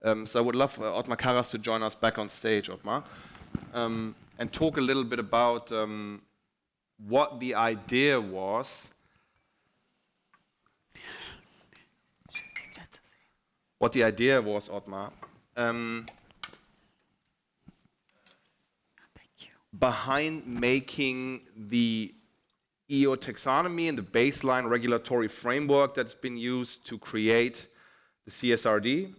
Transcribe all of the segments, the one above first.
So I would love Othmar Karas to join us back on stage, Othmar, and talk a little bit about what the idea was. What the idea was, Othmar, behind making the EU taxonomy and the baseline regulatory framework that's been used to create the CSRD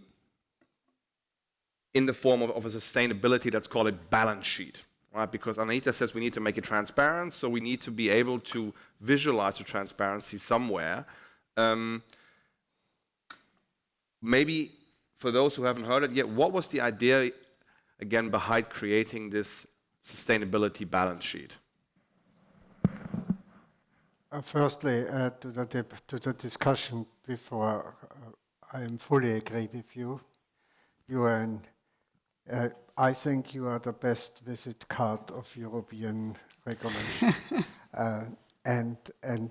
in the form of a sustainability, let's call it balance sheet, right? Because Anahita says we need to make it transparent, so we need to be able to visualize the transparency somewhere. Maybe for those who haven't heard it yet, what was the idea, again, behind creating this sustainability balance sheet? Firstly, to the discussion before, I am fully agree with you. You are I think you are the best visit card of European regulation. And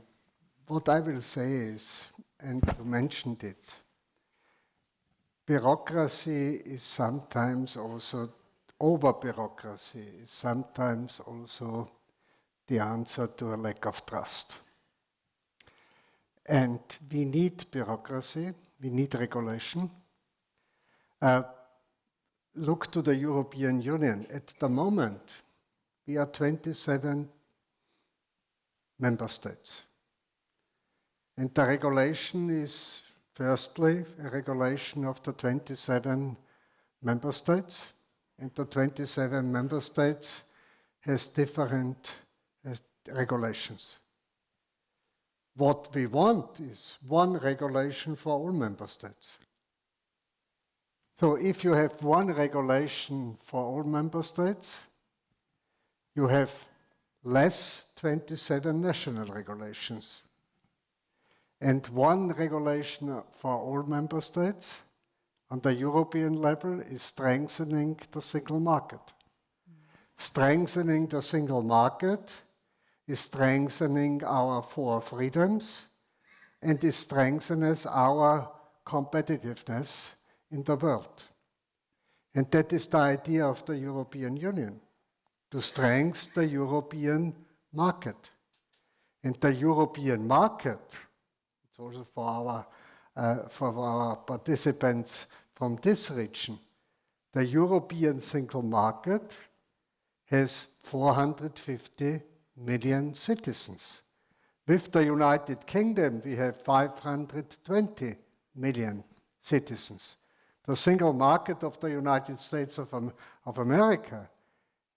what I will say is, and you mentioned it, bureaucracy is sometimes also, over-bureaucracy is sometimes also the answer to a lack of trust. And we need bureaucracy, we need regulation. Look to the European Union. At the moment, we are 27 member states. And the regulation is, firstly, a regulation of the 27 member states. And the 27 member states has different regulations. What we want is one regulation for all member states. So if you have one regulation for all member states, you have less 27 national regulations. And one regulation for all member states on the European level is strengthening the single market. Strengthening the single market is strengthening our four freedoms and it strengthens our competitiveness in the world. And that is the idea of the European Union, to strengthen the European market. And the European market, it's also for our participants from this region, the European single market has 450 million citizens. With the United Kingdom, we have 520 million citizens. The single market of the United States of America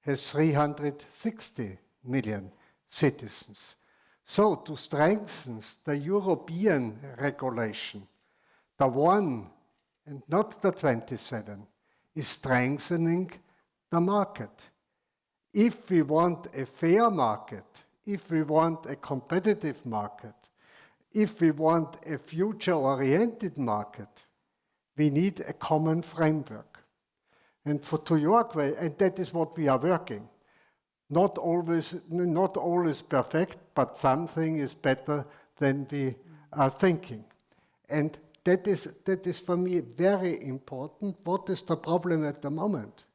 has 360 million citizens. So to strengthen the European regulation, the one and not the 27, is strengthening the market. If we want a fair market, if we want a competitive market, if we want a future-oriented market, we need a common framework. And to your question, and that is what we are working. Not always perfect, but something is better than we are thinking. And that is for me very important. What is the problem at the moment?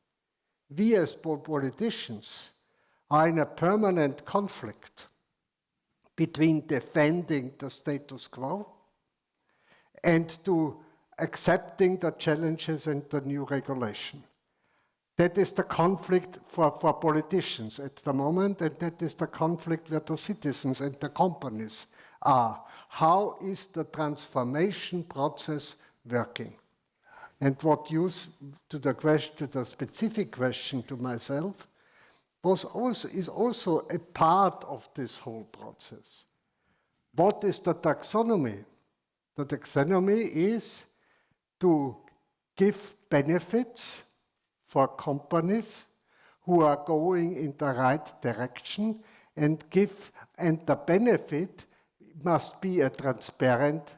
We as politicians are in a permanent conflict between defending the status quo and to accepting the challenges and the new regulation. That is the conflict for politicians at the moment, and that is the conflict where the citizens and the companies are. How is the transformation process working? And what to the specific question to myself is also a part of this whole process. What is the taxonomy? The taxonomy is to give benefits for companies who are going in the right direction and the benefit must be a transparent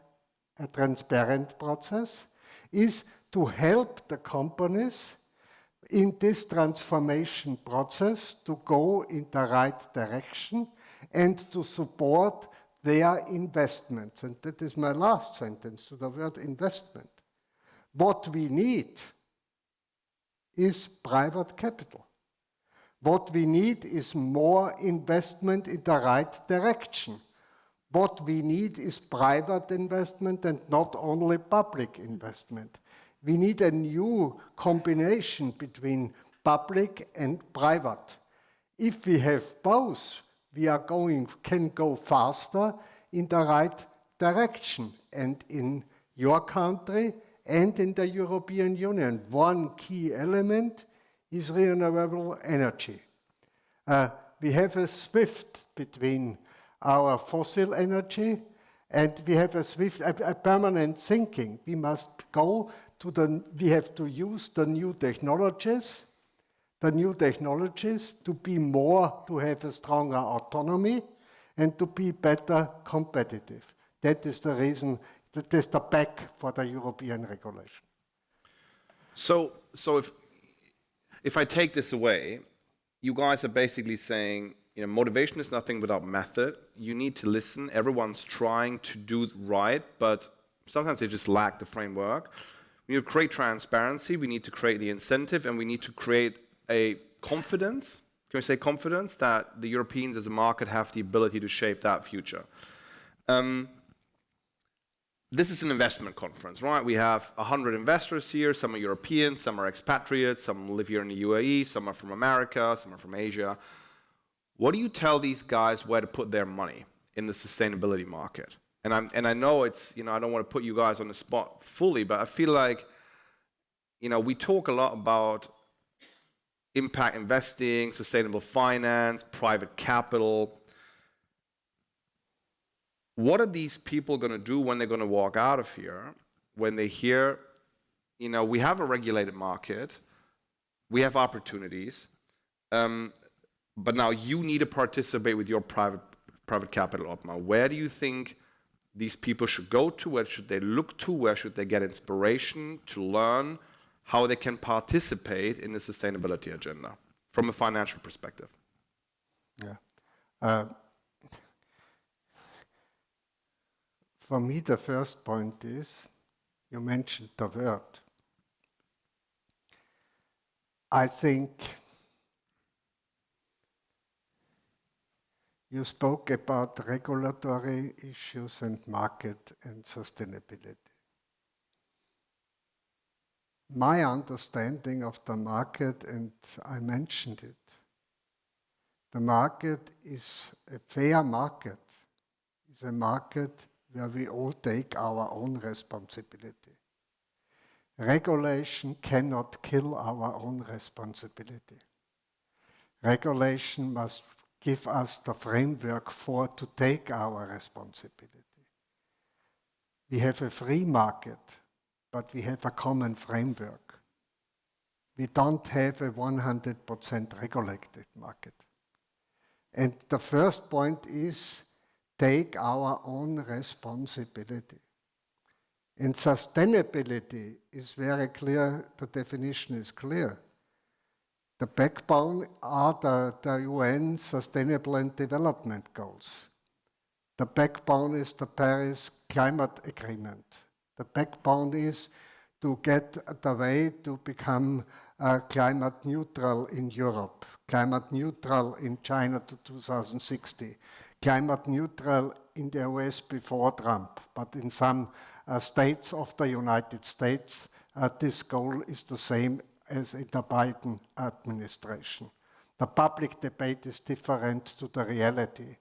process, is to help the companies in this transformation process to go in the right direction and to support their investments. And that is my last sentence to the word investment. What we need is private capital. What we need is more investment in the right direction. What we need is private investment and not only public investment. We need a new combination between public and private. If we have both, we can go faster in the right direction. And in your country and in the European Union, one key element is renewable energy. We have a SWIFT between our fossil energy, and we have a permanent thinking. We must we have to use the new technologies to have a stronger autonomy and to be better competitive. That is the reason, that is the back for the European regulation. So if I take this away, you guys are basically saying, motivation is nothing without method. You need to listen. Everyone's trying to do right, but sometimes they just lack the framework. We need to create transparency. We need to create the incentive, and we need to create a confidence. Can we say confidence that the Europeans as a market have the ability to shape that future? This is an investment conference, right? We have 100 investors here. Some are European, some are expatriates, some live here in the UAE, some are from America, some are from Asia. What do you tell these guys where to put their money in the sustainability market? And I know it's, I don't want to put you guys on the spot fully, but I feel like, we talk a lot about impact investing, sustainable finance, private capital. What are these people going to do when they're going to walk out of here, when they hear, we have a regulated market, we have opportunities, but now you need to participate with your private capital, Othmar. Where do you think these people should go to? Where should they look to? Where should they get inspiration to learn how they can participate in the sustainability agenda from a financial perspective? Yeah. For me, the first point is, you mentioned the word. I think you spoke about regulatory issues and market and sustainability. My understanding of the market, and I mentioned it, the market is a fair market, is a market where we all take our own responsibility. Regulation cannot kill our own responsibility. Regulation must give us the framework to take our responsibility. We have a free market, but we have a common framework. We don't have a 100% regulated market. And the first point is, take our own responsibility. And sustainability is very clear, the definition is clear. The backbone are the UN Sustainable and Development Goals. The backbone is the Paris Climate Agreement. The backbone is to get the way to become climate neutral in Europe, climate neutral in China to 2060, climate neutral in the US before Trump, but in some states of the United States, this goal is the same as in the Biden administration. The public debate is different to the reality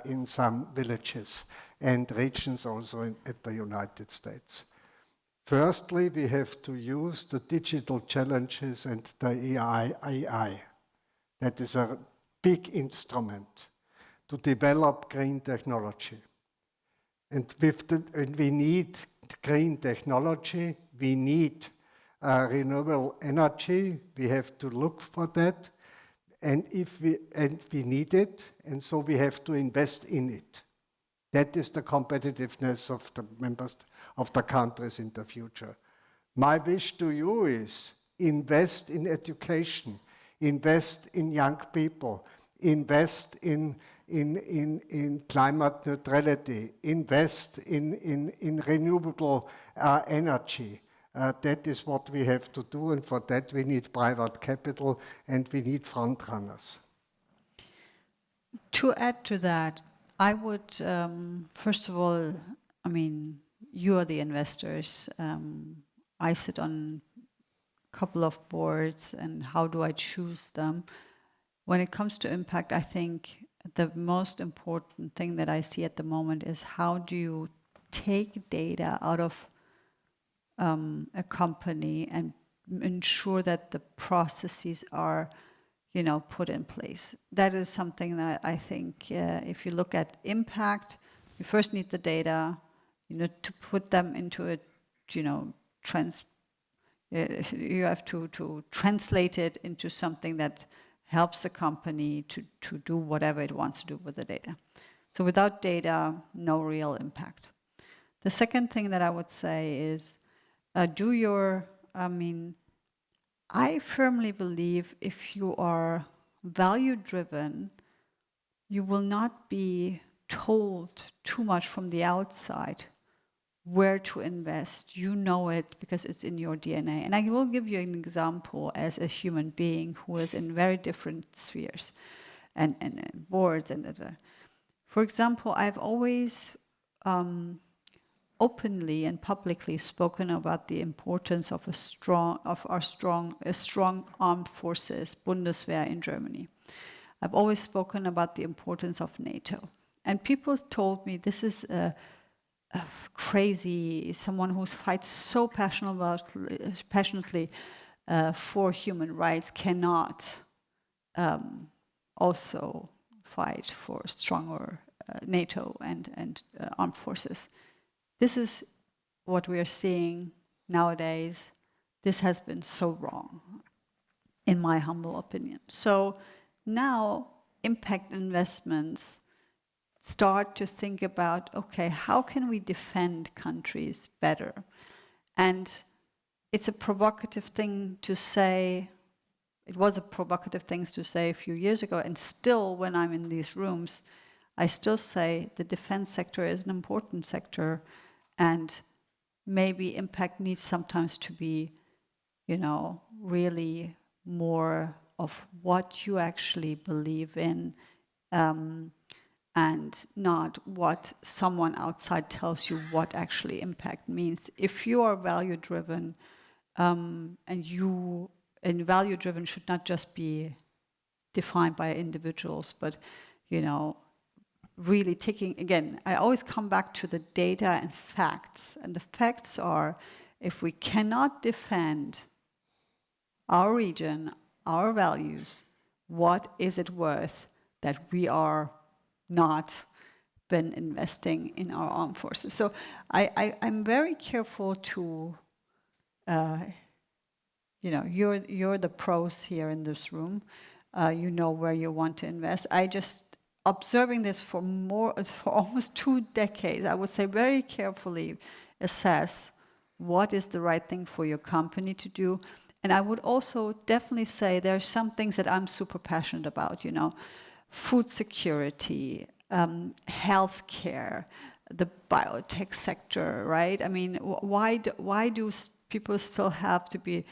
in some villages and regions also at the United States. Firstly, we have to use the digital challenges and the AI. That is a big instrument to develop green technology. And we need green technology, we need renewable energy, we have to look for that, and we need it, and so we have to invest in it. That is the competitiveness of the members of the countries in the future. My wish to you is invest in education, invest in young people, invest in climate neutrality, invest in renewable energy, That is what we have to do, and for that we need private capital and we need front runners. To add to that, I would, first of all, I mean, you are the investors. I sit on a couple of boards, and how do I choose them? When it comes to impact, I think the most important thing that I see at the moment is how do you take data out of a company and ensure that the processes are, put in place. That is something that I think if you look at impact, you first need the data, to put them into a, you have to translate it into something that helps the company to do whatever it wants to do with the data. So without data, no real impact. The second thing that I would say is I firmly believe if you are value-driven, you will not be told too much from the outside where to invest. You know it because it's in your DNA. And I will give you an example as a human being who is in very different spheres and boards. For example, I've always openly and publicly spoken about the importance of a strong armed forces, Bundeswehr in Germany. I've always spoken about the importance of NATO. And people told me this is crazy, someone who fights so passionately for human rights cannot also fight for stronger NATO and armed forces. This is what we are seeing nowadays. This has been so wrong, in my humble opinion. So now impact investments start to think about, okay, how can we defend countries better? And it's a provocative thing to say, it was a provocative thing to say a few years ago, and still when I'm in these rooms, I still say the defense sector is an important sector, and maybe impact needs sometimes to be, really more of what you actually believe in, and not what someone outside tells you what actually impact means. If you are value-driven, and value-driven should not just be defined by individuals, but, really taking, again, I always come back to the data and facts. And the facts are, if we cannot defend our region, our values, what is it worth that we are not been investing in our armed forces? So I'm very careful to, you're the pros here in this room. You know where you want to invest. I just, observing this for almost 2 decades, I would say very carefully assess what is the right thing for your company to do. And I would also definitely say there are some things that I'm super passionate about, food security, healthcare, the biotech sector, right? I mean, why do people still have to be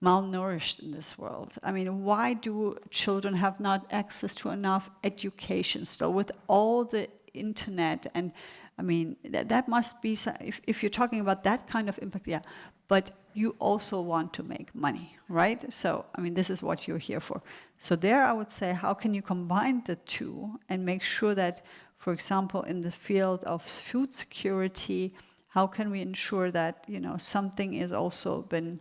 malnourished in this world? I mean, why do children have not access to enough education still with all the internet? And I mean, that must be, if you're talking about that kind of impact, yeah, but you also want to make money, right? So, I mean, this is what you're here for. So there I would say, how can you combine the two and make sure that, for example, in the field of food security, how can we ensure that, something is also been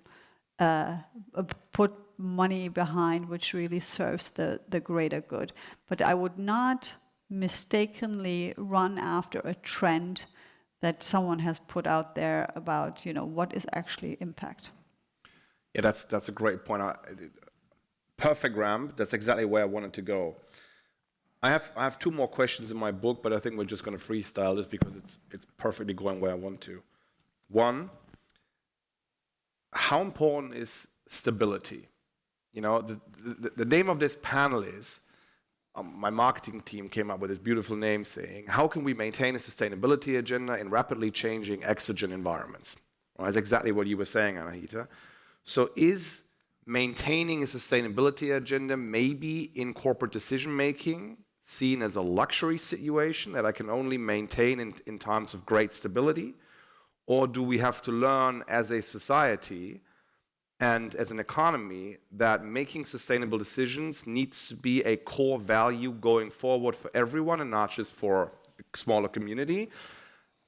put money behind which really serves the greater good. But I would not mistakenly run after a trend that someone has put out there about, what is actually impact. Yeah, that's a great point. Perfect ramp. That's exactly where I wanted to go. I have 2 more questions in my book, but I think we're just going to freestyle this because it's perfectly going where I want to. 1, how important is stability? The name of this panel is, my marketing team came up with this beautiful name saying, how can we maintain a sustainability agenda in rapidly changing exogenous environments? Well, that's exactly what you were saying, Anahita. So is maintaining a sustainability agenda maybe in corporate decision-making seen as a luxury situation that I can only maintain in times of great stability? Or do we have to learn as a society and as an economy that making sustainable decisions needs to be a core value going forward for everyone and not just for a smaller community,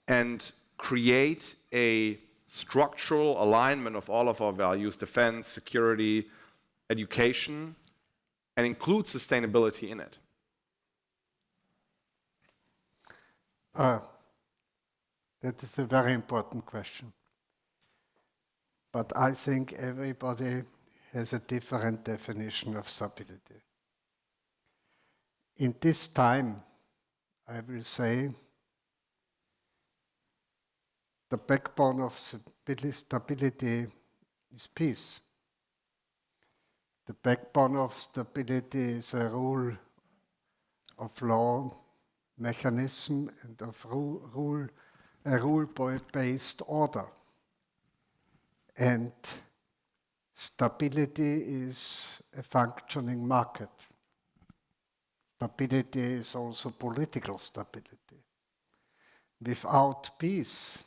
and create a structural alignment of all of our values, defense, security, education, and include sustainability in it? That is a very important question. But I think everybody has a different definition of stability. In this time, I will say, the backbone of stability is peace. The backbone of stability is a rule of law mechanism and of a rule-based order. And stability is a functioning market. Stability is also political stability. Without peace,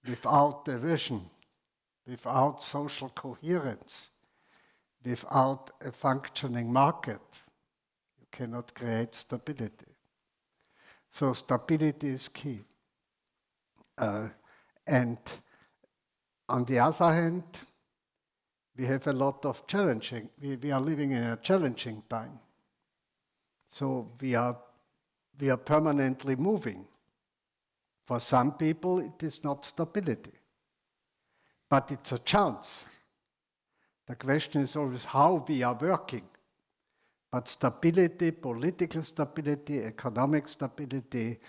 without a vision, without social coherence, without a functioning market, you cannot create stability. So stability is key. And on the other hand, we have a lot of challenging. We are living in a challenging time. So we are permanently moving. For some people, it is not stability, but it's a chance. The question is always how we are working. But stability, political stability, economic stability,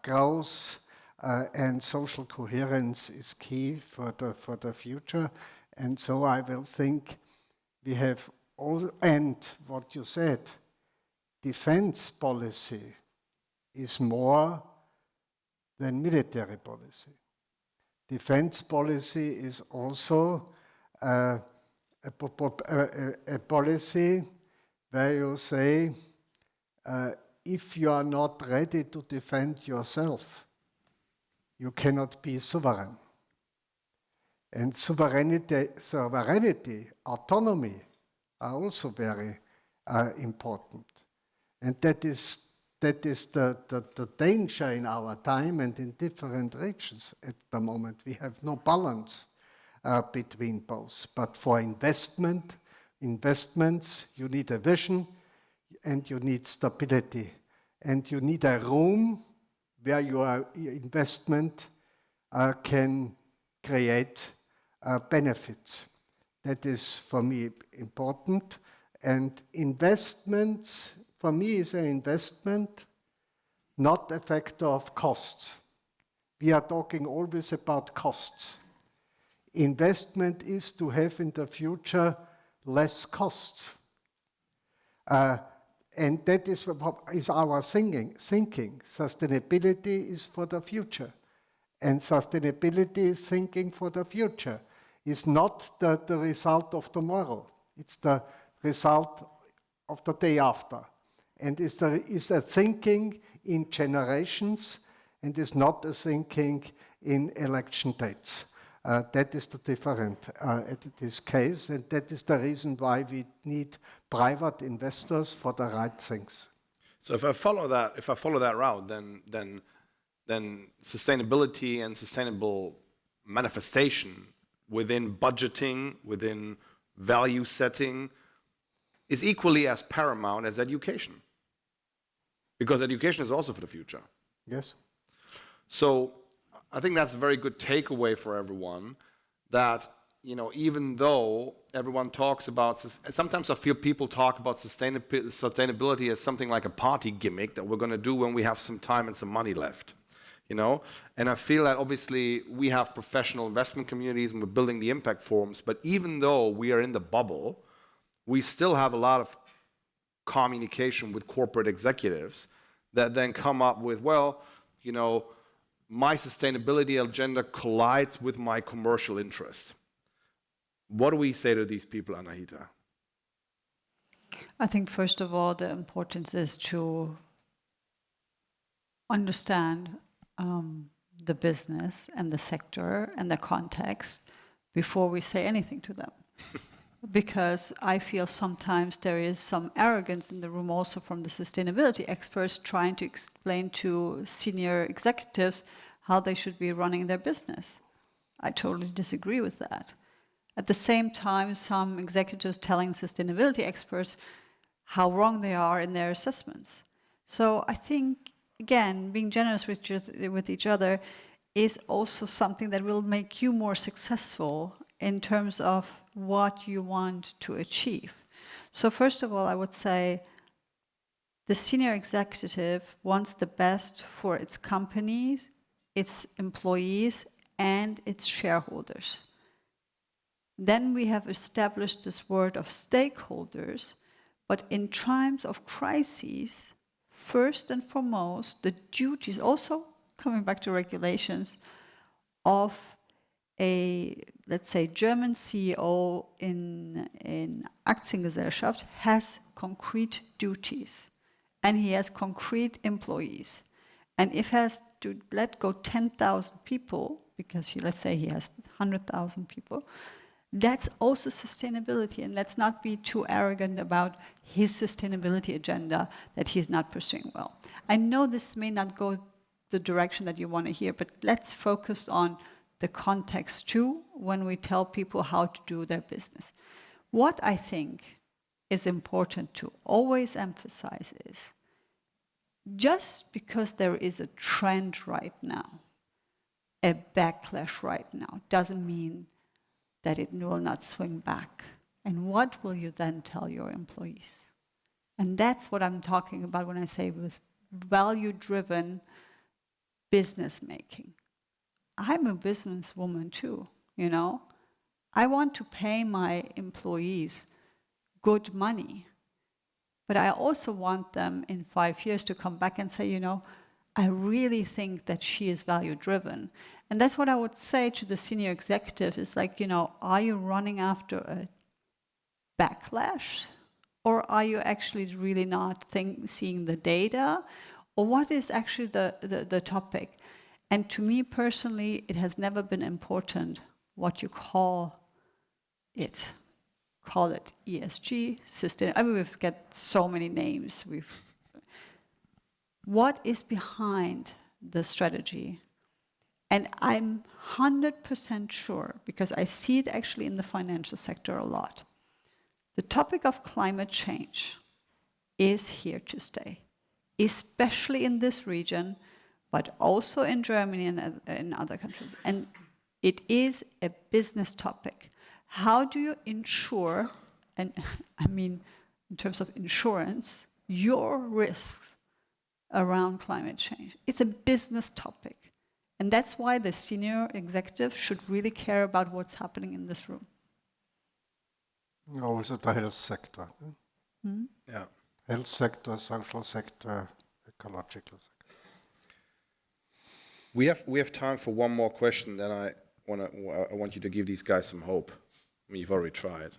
growth, and social coherence is key for the future. And so I will think we have all, and what you said, defense policy is more than military policy. Defense policy is also a policy where you say, if you are not ready to defend yourself, you cannot be sovereign. And sovereignty, autonomy are also very important. And that is the danger in our time and in different regions at the moment. We have no balance between both. But for investments, you need a vision and you need stability. And you need a room where your investment can create benefits. That is, for me, important. And investments, for me, is an investment, not a factor of costs. We are talking always about costs. Investment is to have in the future less costs. And that is our thinking. Sustainability is for the future. And sustainability is thinking for the future. It's not the result of tomorrow. It's the result of the day after. And it's a thinking in generations and is not a thinking in election dates. That is the difference at this case, and that is the reason why we need private investors for the right things. So if I follow that route, then sustainability and sustainable manifestation within budgeting, within value setting, is equally as paramount as education. Because education is also for the future. Yes. So I think that's a very good takeaway for everyone, that, you know, even though everyone talks about, sometimes I feel people talk about sustainability as something like a party gimmick that we're going to do when we have some time and some money left, you know? And I feel that obviously we have professional investment communities and we're building the impact forums, but even though we are in the bubble, we still have a lot of communication with corporate executives that then come up with, well, you know, my sustainability agenda collides with my commercial interest. What do we say to these people, Anahita? I think, first of all, the importance is to understand the business and the sector and the context before we say anything to them. Because I feel sometimes there is some arrogance in the room also from the sustainability experts trying to explain to senior executives how they should be running their business. I totally disagree with that. At the same time, some executives telling sustainability experts how wrong they are in their assessments. So I think, again, being generous with each other is also something that will make you more successful in terms of what you want to achieve. So first of all, I would say the senior executive wants the best for its companies, its employees, and its shareholders. Then we have established this word of stakeholders, but in times of crises, first and foremost, the duties, also coming back to regulations, of a, let's say, German CEO in Aktiengesellschaft has concrete duties, and he has concrete employees. And if he has to let go 10,000 people, because let's say he has 100,000 people, that's also sustainability. And let's not be too arrogant about his sustainability agenda that he's not pursuing well. I know this may not go the direction that you want to hear, but let's focus on the context too when we tell people how to do their business. What I think is important to always emphasize is just because there is a trend right now, a backlash right now, doesn't mean that it will not swing back. And what will you then tell your employees? And that's what I'm talking about when I say with value-driven business making. I'm a businesswoman too, you know. I want to pay my employees good money, but I also want them in 5 years to come back and say, you know, I really think that she is value-driven. And that's what I would say to the senior executive is like, you know, are you running after a backlash? Or are you actually really not seeing the data? Or what is actually the topic? And to me personally, it has never been important what you call it. Call it ESG, sustain. I mean, we've got so many names. What is behind the strategy? And I'm 100% sure, because I see it actually in the financial sector a lot. The topic of climate change is here to stay, especially in this region, but also in Germany and in other countries. And it is a business topic. How do you ensure, and I mean, in terms of insurance, your risks around climate change? It's a business topic. And that's why the senior executive should really care about what's happening in this room. Also the health sector. Hmm? Yeah. Health sector, social sector, ecological sector. We have time for one more question, then I want you to give these guys some hope. I mean, you've already tried.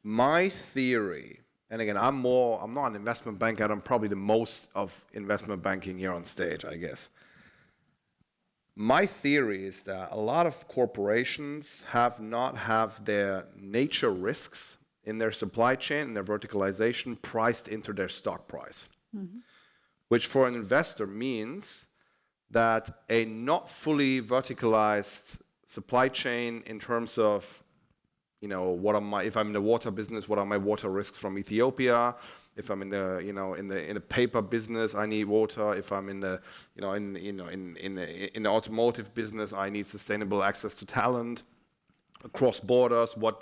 My theory, and again, I'm not an investment banker, I'm probably the most of investment banking here on stage, I guess. My theory is that a lot of corporations have their nature risks in their supply chain and their verticalization priced into their stock price. Mm-hmm. Which for an investor means that a not fully verticalized supply chain in terms of, you know, if I'm in the water business, what are my water risks from Ethiopia? If I'm in the paper business, I need water. If I'm in the automotive business, I need sustainable access to talent across borders. What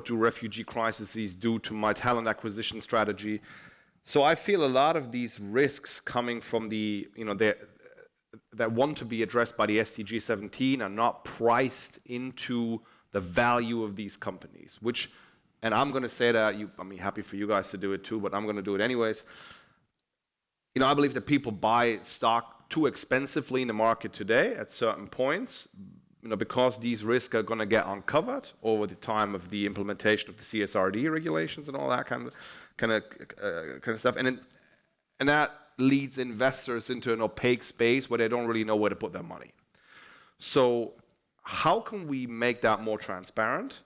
do refugee crises do to my talent acquisition strategy? So I feel a lot of these risks coming from that want to be addressed by the SDG 17 are not priced into the value of these companies, and I'm going to say that, I'm happy for you guys to do it too, but I'm going to do it anyways. I believe that people buy stock too expensively in the market today at certain points, because these risks are going to get uncovered over the time of the implementation of the CSRD regulations and all that kind of stuff, and that leads investors into an opaque space where they don't really know where to put their money. So, how can we make that more transparent?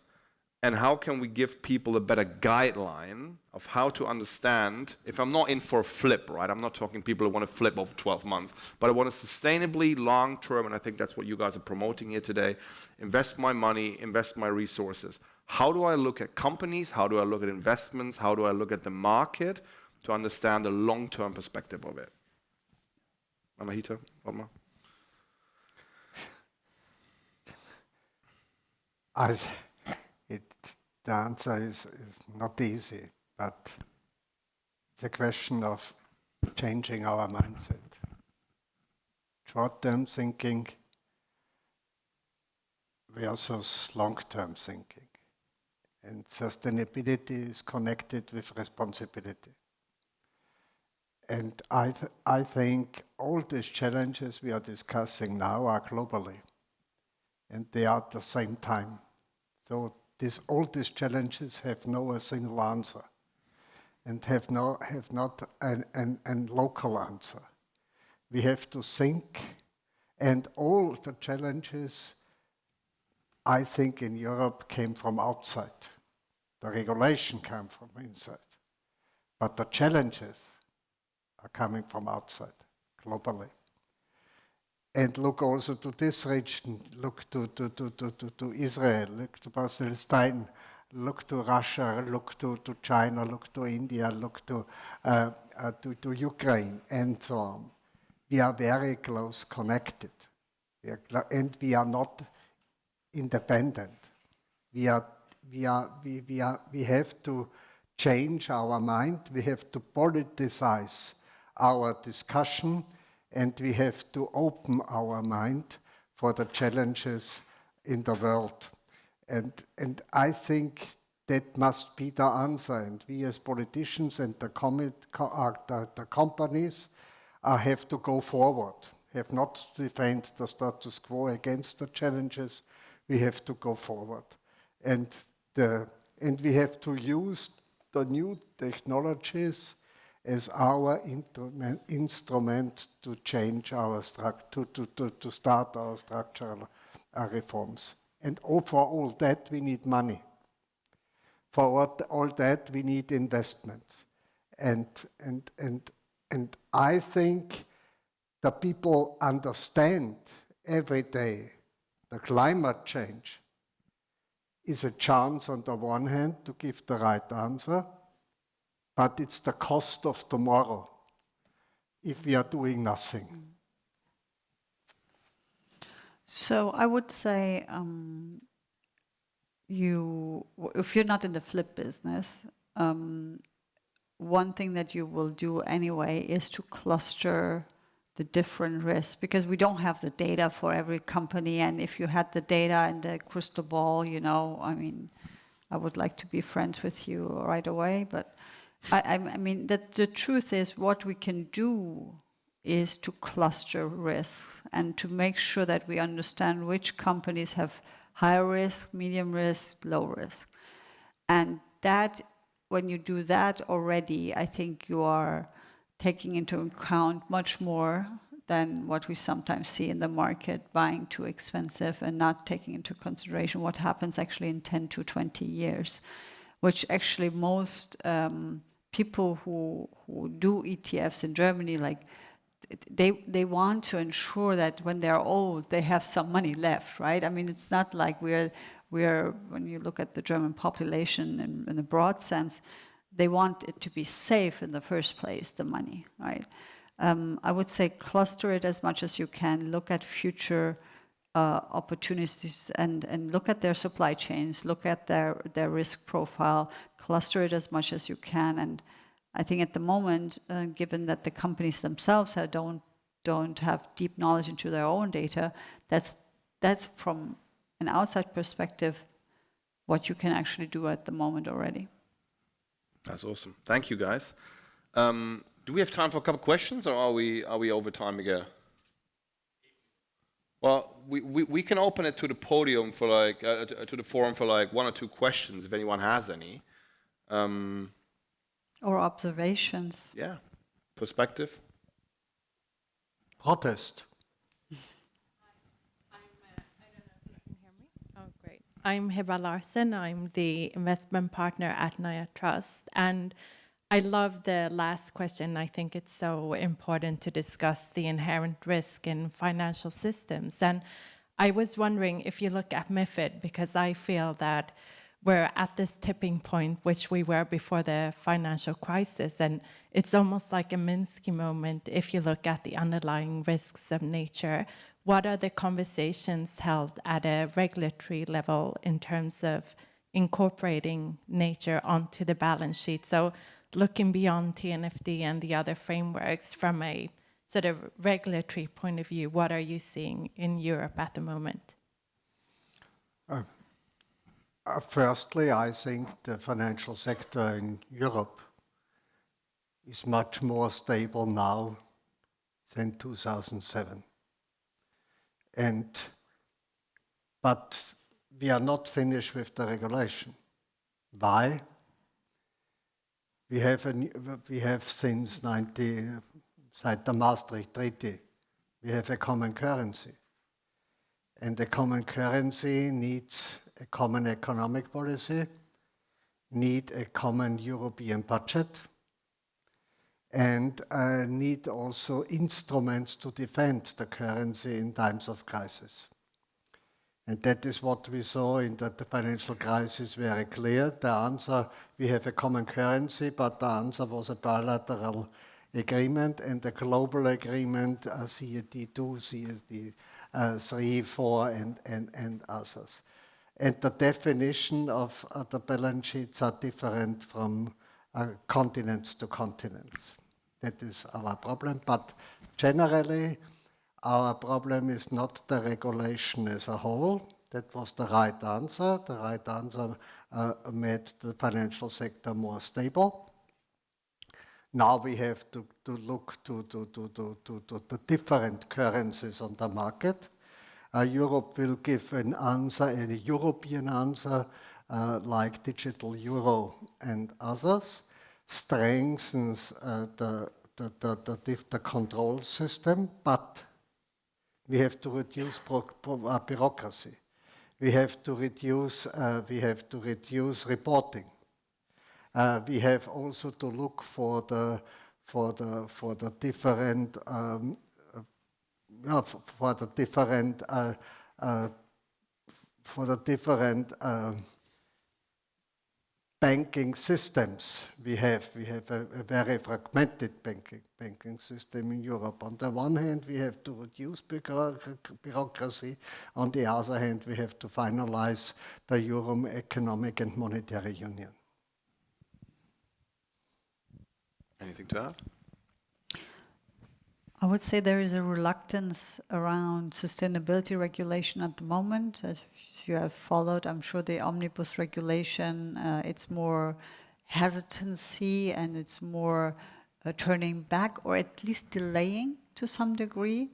And how can we give people a better guideline of how to understand, if I'm not in for a flip, right? I'm not talking people who want to flip over 12 months, but I want to sustainably, long-term, and I think that's what you guys are promoting here today, invest my money, invest my resources. How do I look at companies? How do I look at investments? How do I look at the market to understand the long-term perspective of it? Anahita, Othmar? The answer is not easy, but it's a question of changing our mindset. Short-term thinking versus long-term thinking. And sustainability is connected with responsibility. And I think all these challenges we are discussing now are globally, and they are at the same time. So all these challenges have no single answer, and have not a local answer. We have to think, and all the challenges, I think, in Europe came from outside. The regulation came from inside, but the challenges are coming from outside, globally. And look also to this region, look to Israel, look to Palestine, look to Russia, look to China, look to India, look to Ukraine, and so on. We are very close connected, and we are not independent. We have to change our mind, we have to politicize our discussion, and we have to open our mind for the challenges in the world. And I think that must be the answer. And we as politicians and the companies have to go forward, have not to defend the status quo against the challenges. We have to go forward. And we have to use the new technologies as our instrument to change our to start our structural reforms. And for all that we need money. For all that we need investment. And I think the people understand every day the climate change is a chance on the one hand to give the right answer, but it's the cost of tomorrow if we are doing nothing. So I would say, if you're not in the flip business, one thing that you will do anyway is to cluster the different risks, because we don't have the data for every company. And if you had the data and the crystal ball, I would like to be friends with you right away, but I mean, the truth is what we can do is to cluster risks and to make sure that we understand which companies have high risk, medium risk, low risk. And that, when you do that already, I think you are taking into account much more than what we sometimes see in the market, buying too expensive and not taking into consideration what happens actually in 10 to 20 years, which actually most people who do ETFs in Germany, they want to ensure that when they're old, they have some money left, right? I mean, it's not like we're when you look at the German population in a broad sense, they want it to be safe in the first place, the money, right? I would say cluster it as much as you can, look at future opportunities and look at their supply chains, look at their risk profile, cluster it as much as you can. And I think at the moment, given that the companies themselves don't have deep knowledge into their own data, that's from an outside perspective what you can actually do at the moment already. That's awesome. Thank you, guys. Do we have time for a couple of questions, or are we over time again? Well, we can open it to the podium for like to the forum for like 1 or 2 questions if anyone has any. Or observations. Yeah, perspective. Protest. I don't know if you can hear me. Oh, great. I'm Heba Larsen. I'm the investment partner at Naya Trust. And I love the last question. I think it's so important to discuss the inherent risk in financial systems. And I was wondering if you look at MiFID, because I feel that we're at this tipping point, which we were before the financial crisis. And it's almost like a Minsky moment if you look at the underlying risks of nature. What are the conversations held at a regulatory level in terms of incorporating nature onto the balance sheet? So looking beyond TNFD and the other frameworks from a sort of regulatory point of view, what are you seeing in Europe at the moment? Firstly, I think the financial sector in Europe is much more stable now than 2007. But we are not finished with the regulation. Why? We have since seit der Maastricht Treaty, we have a common currency. And the common currency needs a common economic policy, need a common European budget, and need also instruments to defend the currency in times of crisis. And that is what we saw in the financial crisis very clear. The answer, we have a common currency, but the answer was a bilateral agreement and a global agreement, CRD2, CRD3, 4, and others. And the definition of the balance sheets are different from continents to continents. That is our problem. But generally, our problem is not the regulation as a whole. That was the right answer. The right answer made the financial sector more stable. Now we have to look to the different currencies on the market. Europe will give an answer, a European answer, like digital euro and others, strengthens the control system, but we have to reduce bureaucracy. We have to reduce reporting. We have also to look for the different banking systems we have. We have a very fragmented banking system in Europe. On the one hand, we have to reduce bureaucracy. On the other hand, we have to finalize the Euro Economic and Monetary Union. Anything to add? I would say there is a reluctance around sustainability regulation at the moment. As you have followed, I'm sure the omnibus regulation, it's more hesitancy and it's more turning back or at least delaying to some degree.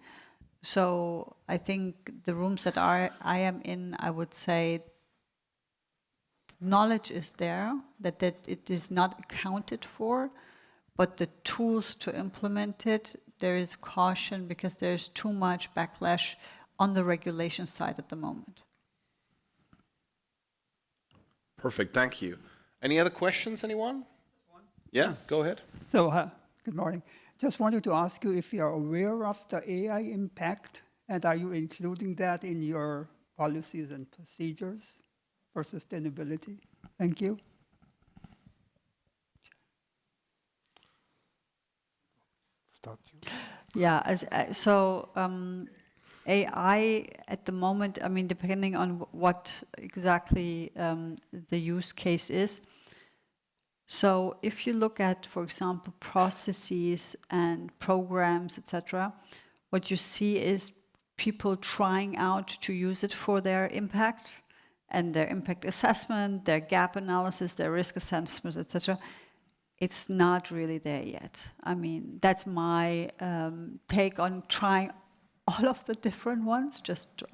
So I think the rooms that I am in, I would say knowledge is there, that it is not accounted for, but the tools to implement it, there is caution because there's too much backlash on the regulation side at the moment. Perfect, thank you. Any other questions, anyone? Yeah, go ahead. So, good morning. Just wanted to ask you if you are aware of the AI impact, and are you including that in your policies and procedures for sustainability? Thank you. Yeah, AI at the moment, I mean, depending on what exactly the use case is. So if you look at, for example, processes and programs, etc., what you see is people trying out to use it for their impact and their impact assessment, their gap analysis, their risk assessment, etc. it's not really there yet. I mean, that's my take on trying all of the different ones.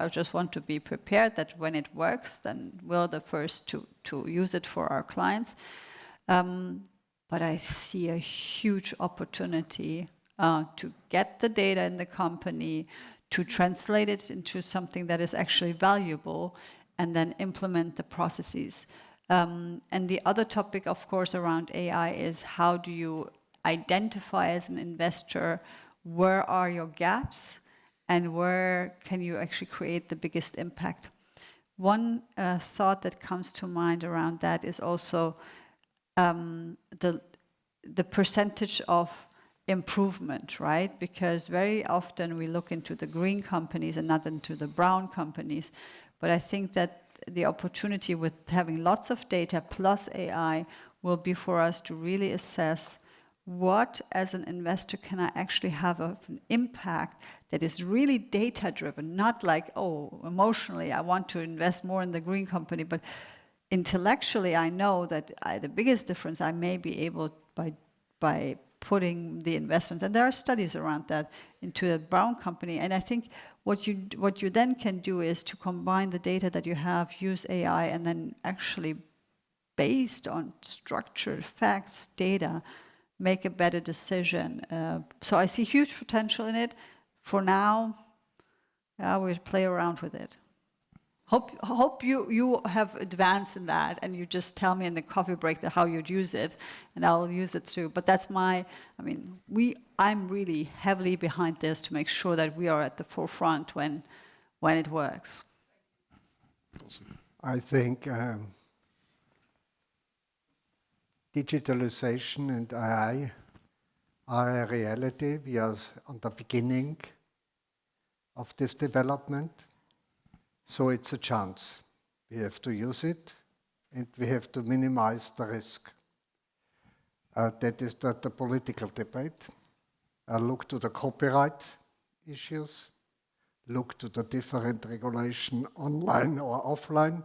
I just want to be prepared that when it works, then we're the first to use it for our clients. But I see a huge opportunity to get the data in the company, to translate it into something that is actually valuable, and then implement the processes. And the other topic, of course, around AI is how do you identify as an investor where are your gaps and where can you actually create the biggest impact. One thought that comes to mind around that is also the percentage of improvement, right? Because very often we look into the green companies and not into the brown companies. But I think that the opportunity with having lots of data plus AI will be for us to really assess what, as an investor, can I actually have an impact that is really data-driven, not like, oh, emotionally, I want to invest more in the green company, but intellectually, I know that the biggest difference I may be able by putting the investments, and there are studies around that, into a brown company. And I think what you then can do is to combine the data that you have, use AI, and then actually, based on structured facts, data, make a better decision. So I see huge potential in it. For now, we'll play around with it. Hope you have advanced in that, and you just tell me in the coffee break how you'd use it, and I'll use it too. But that's I'm really heavily behind this to make sure that we are at the forefront when it works. Awesome. I think digitalization and AI are a reality. We are on the beginning of this development. So it's a chance. We have to use it, and we have to minimize the risk. That is the political debate. Look to the copyright issues. Look to the different regulation online or offline,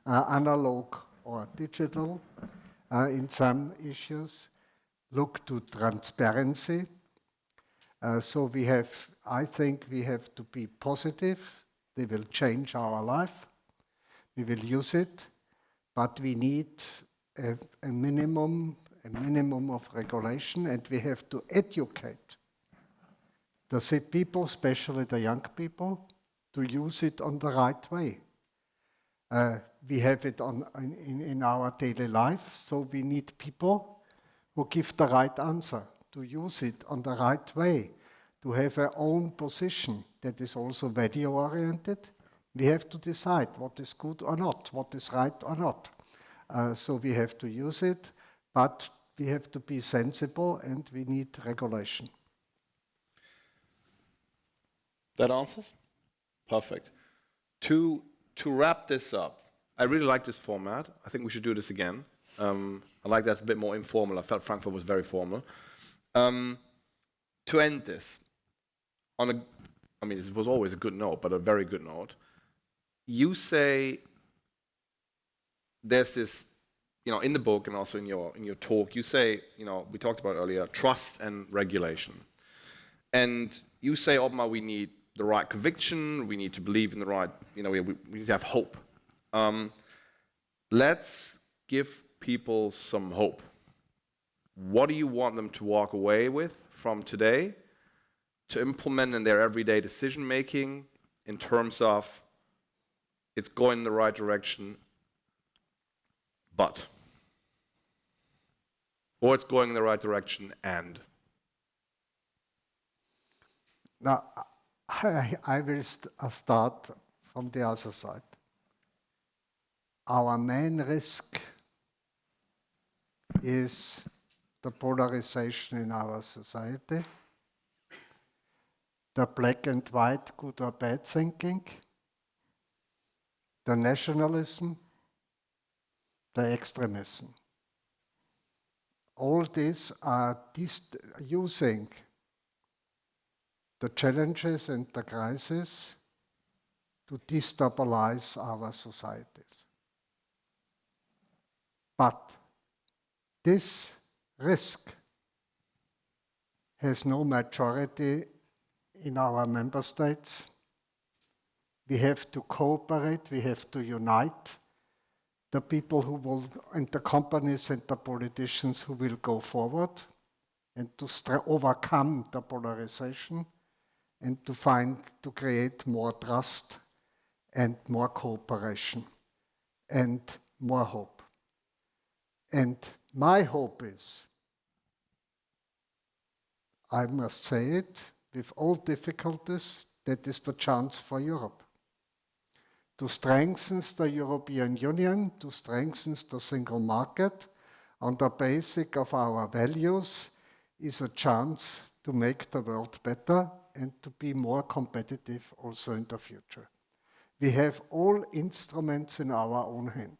analog or digital in some issues. Look to transparency. So I think we have to be positive. They will change our life. We will use it, but we need a minimum of regulation, and we have to educate the people, especially the young people, to use it on the right way. We have it in our daily life, so we need people who give the right answer, to use it on the right way, to have our own position that is also value-oriented. We have to decide what is good or not, what is right or not. So we have to use it, but we have to be sensible, and we need regulation. That answers? Perfect. To wrap this up, I really like this format. I think we should do this again. I like that's a bit more informal. I felt Frankfurt was very formal. To end this, this was always a good note, but a very good note. You say there's this, in the book and also in your talk, you say, we talked about earlier, trust and regulation. And you say, Othmar, we need the right conviction, we need to believe in the right, we need to have hope. Let's give people some hope. What do you want them to walk away with from today to implement in their everyday decision making in terms of it's going in the right direction, or it's going in the right direction and? Now, I will start from the other side. Our main risk is the polarization in our society, the black and white, good or bad thinking, the nationalism, the extremism. All these are using the challenges and the crisis to destabilize our societies. But This risk has no majority in our member states. We have to cooperate, we have to unite the people who will, and the companies and the politicians who will go forward and to overcome the polarization and to create more trust and more cooperation and more hope. And my hope is, I must say it, with all difficulties, that is the chance for Europe. To strengthen the European Union, to strengthen the single market on the basis of our values is a chance to make the world better and to be more competitive also in the future. We have all instruments in our own hand.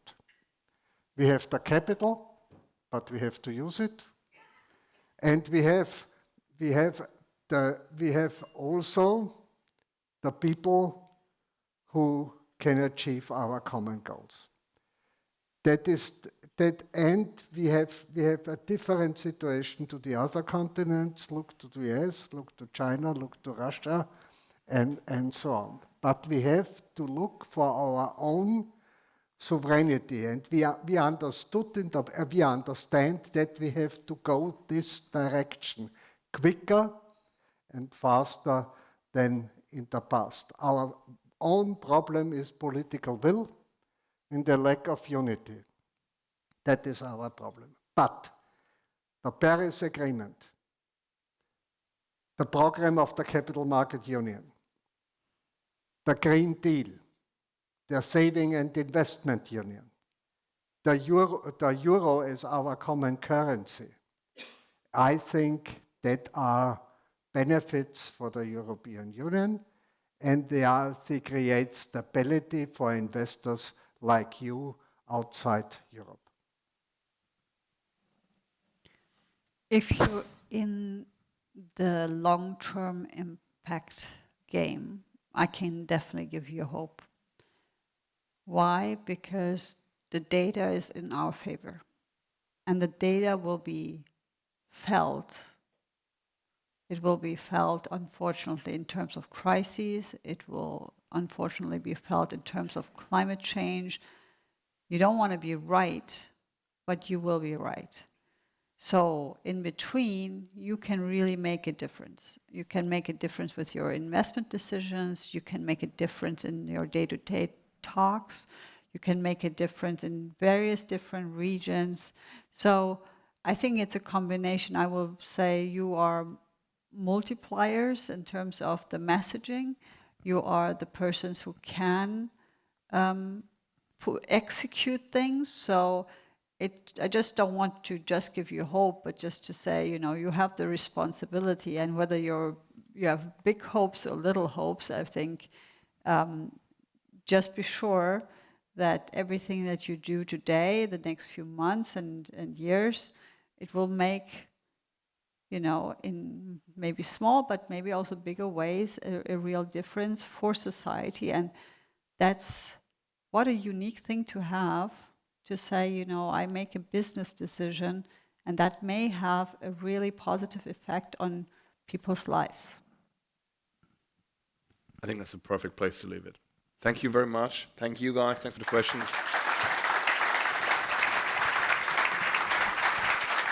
We have the capital, but we have to use it. And we have also the people who can achieve our common goals. And we have a different situation to the other continents. Look to the US, look to China, look to Russia, and so on. But we have to look for our own sovereignty, and we understand that we have to go this direction quicker and faster than in the past. Our own problem is political will and the lack of unity. That is our problem. But the Paris Agreement, the program of the Capital Market Union, the Green Deal, the Saving and Investment Union, the euro as our common currency, I think that are benefits for the European Union, and they create stability for investors like you outside Europe. If you're in the long-term impact game, I can definitely give you hope. Why? Because the data is in our favor, and the data will be felt. It will be felt, unfortunately, in terms of crises. It will, unfortunately, be felt in terms of climate change. You don't want to be right, but you will be right. So in between, you can really make a difference. You can make a difference with your investment decisions. You can make a difference in your day-to-day talks. You can make a difference in various different regions. So I think it's a combination. I will say you are multipliers in terms of the messaging. You are the persons who can execute things. So I just don't want to just give you hope, but just to say, you have the responsibility, and whether you have big hopes or little hopes, I think just be sure that everything that you do today, the next few months and years, it will make, in maybe small, but maybe also bigger ways, a real difference for society. And that's what a unique thing to have, to say, I make a business decision, and that may have a really positive effect on people's lives. I think that's a perfect place to leave it. Thank you very much. Thank you, guys. Thanks for the questions.